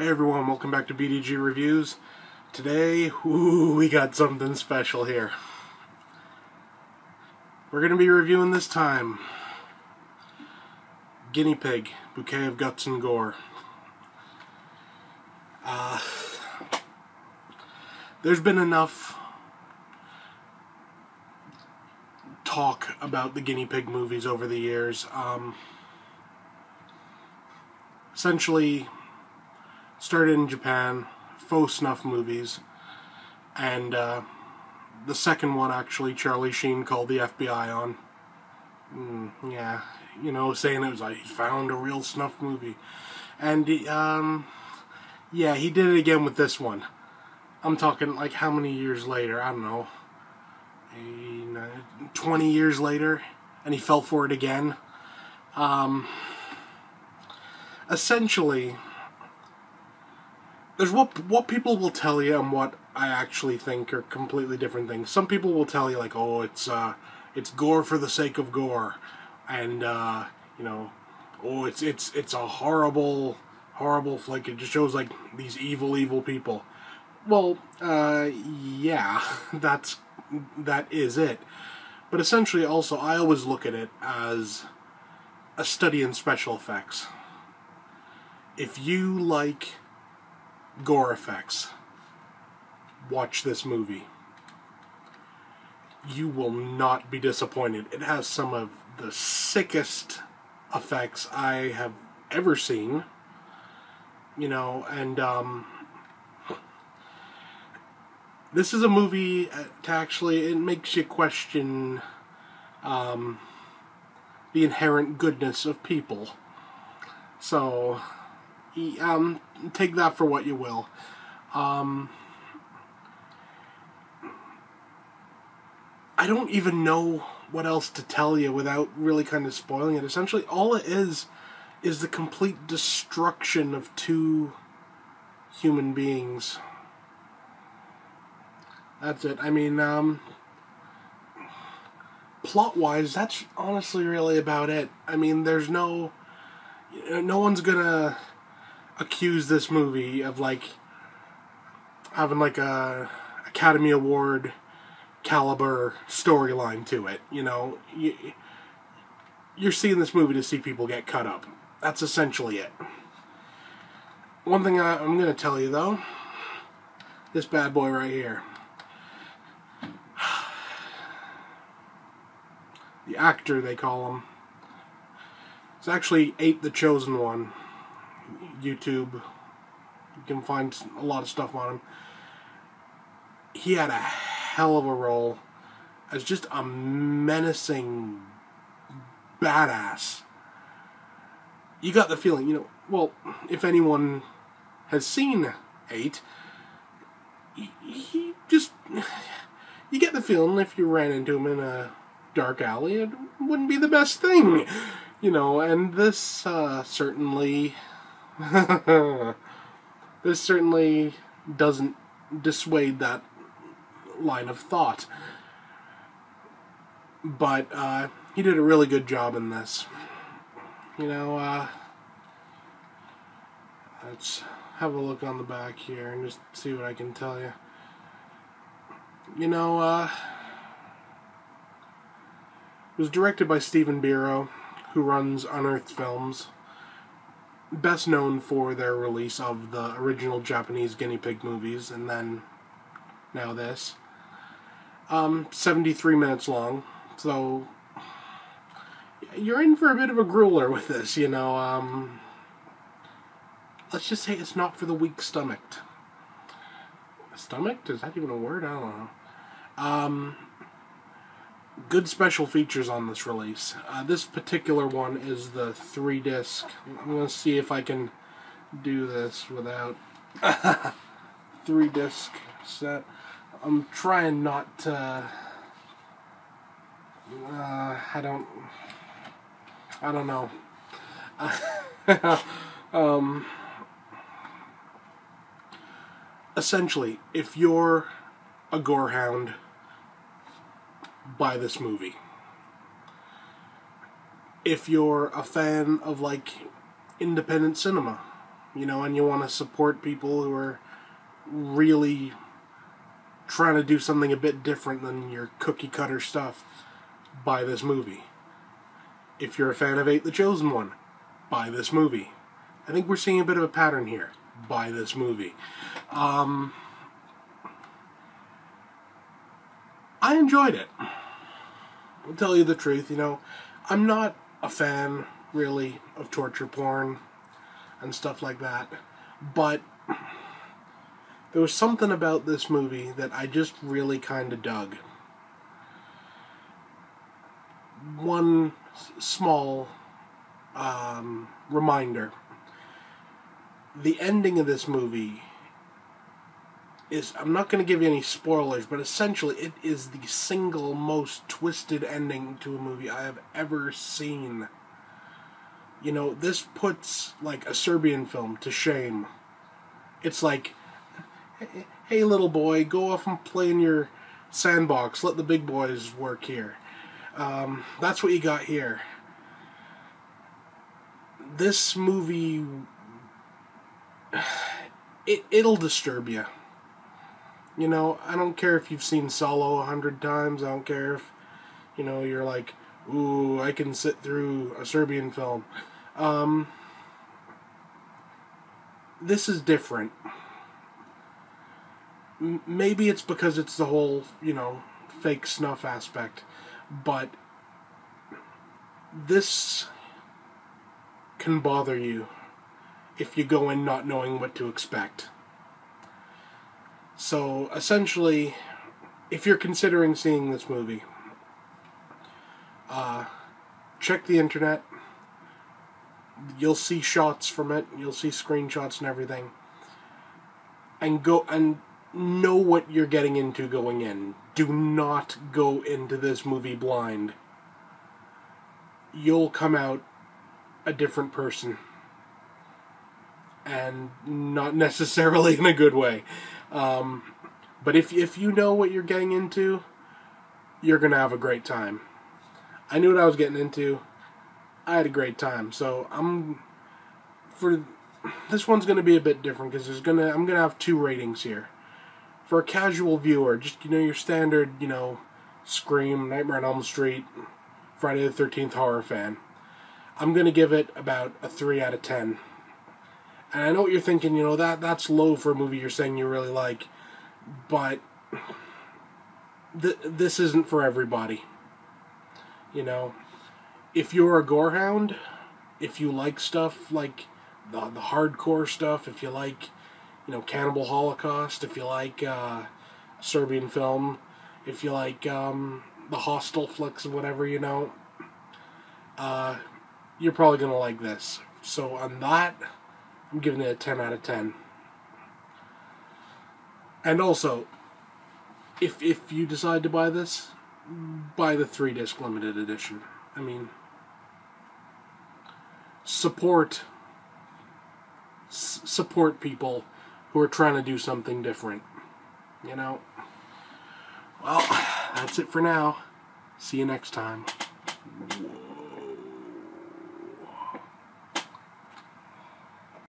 Hey everyone, welcome back to BDG Reviews. Today, we got something special here. We're going to be reviewing this time Guinea Pig, Bouquet of Guts and Gore. There's been enough talk about the Guinea Pig movies over the years. Essentially, started in Japan, faux snuff movies, and the second one actually Charlie Sheen called the FBI on. Yeah, you know, saying it was like he found a real snuff movie. And yeah, he did it again with this one. I'm talking like how many years later? I don't know, 20 years later, and he fell for it again. Essentially, there's what people will tell you and what I actually think are completely different things. Some people will tell you like, oh, it's gore for the sake of gore, and you know, oh, it's a horrible flick. It just shows like these evil people. Well, yeah, that is it. But essentially, also, I always look at it as a study in special effects. If you like gore effects, watch this movie. You will not be disappointed. It has some of the sickest effects I have ever seen. You know, and this is a movie to actually, it makes you question the inherent goodness of people. So, take that for what you will. I don't even know what else to tell you without really kind of spoiling it. Essentially, all it is the complete destruction of two human beings. That's it. I mean, plot-wise, that's honestly really about it. I mean, there's no one's gonna accuse this movie of like having like a Academy Award caliber storyline to it. You know, you're seeing this movie to see people get cut up. That's essentially it. One thing I'm gonna tell you though, this bad boy right here, the actor they call him, it's actually Eight the Chosen One. YouTube, you can find a lot of stuff on him. He had a hell of a role as just a menacing badass. You got the feeling, you know, well, if anyone has seen Eight, he just, you get the feeling if you ran into him in a dark alley, it wouldn't be the best thing. You know, and this certainly doesn't dissuade that line of thought. But he did a really good job in this. You know, let's have a look on the back here and just see what I can tell you. You know, it was directed by Stephen Biro, who runs Unearthed Films, best known for their release of the original Japanese Guinea Pig movies, and then now this. 73 minutes long, so you're in for a bit of a grueler with this, you know. Let's just say it's not for the weak-stomached. Stomached? Is that even a word? I don't know. Good special features on this release. This particular one is the 3-disc. I'm going to see if I can do this without 3-disc set. I'm trying not to. I don't know. Essentially, if you're a gorehound, buy this movie. If you're a fan of like independent cinema, you know, and you want to support people who are really trying to do something a bit different than your cookie cutter stuff, buy this movie. If you're a fan of 8 the Chosen One, buy this movie. I think we're seeing a bit of a pattern here. Buy this movie. I enjoyed it. I'll tell you the truth, you know, I'm not a fan, really, of torture porn and stuff like that, but there was something about this movie that I just really kind of dug. One small reminder. The ending of this movie is, I'm not going to give you any spoilers, but essentially it is the single most twisted ending to a movie I have ever seen. You know, this puts, like, a Serbian film to shame. It's like, hey little boy, go off and play in your sandbox, let the big boys work here. That's what you got here. This movie, it'll disturb you. You know, I don't care if you've seen Solo 100 times, I don't care if, you know, you're like, ooh, I can sit through a Serbian film. This is different. Maybe it's because it's the whole, you know, fake snuff aspect, but this can bother you if you go in not knowing what to expect. So, essentially, if you're considering seeing this movie, check the internet. You'll see shots from it. You'll see screenshots and everything. And go and know what you're getting into going in. Do not go into this movie blind. You'll come out a different person. And not necessarily in a good way. But if you know what you're getting into, you're going to have a great time. I knew what I was getting into. I had a great time. So this one's going to be a bit different because I'm going to have 2 ratings here. For a casual viewer, just, you know, your standard, you know, Scream, Nightmare on Elm Street, Friday the 13th horror fan, I'm going to give it about a 3 out of 10. And I know what you're thinking, you know, that's low for a movie you're saying you really like, but this isn't for everybody. You know, if you're a gore hound, if you like stuff like the hardcore stuff, if you like, you know, Cannibal Holocaust, if you like Serbian film, if you like the Hostel flicks and whatever, you know, you're probably going to like this. So on that, I'm giving it a 10 out of 10. And also, if you decide to buy this, buy the 3-disc limited edition. I mean, support people who are trying to do something different. You know? Well, that's it for now. See you next time.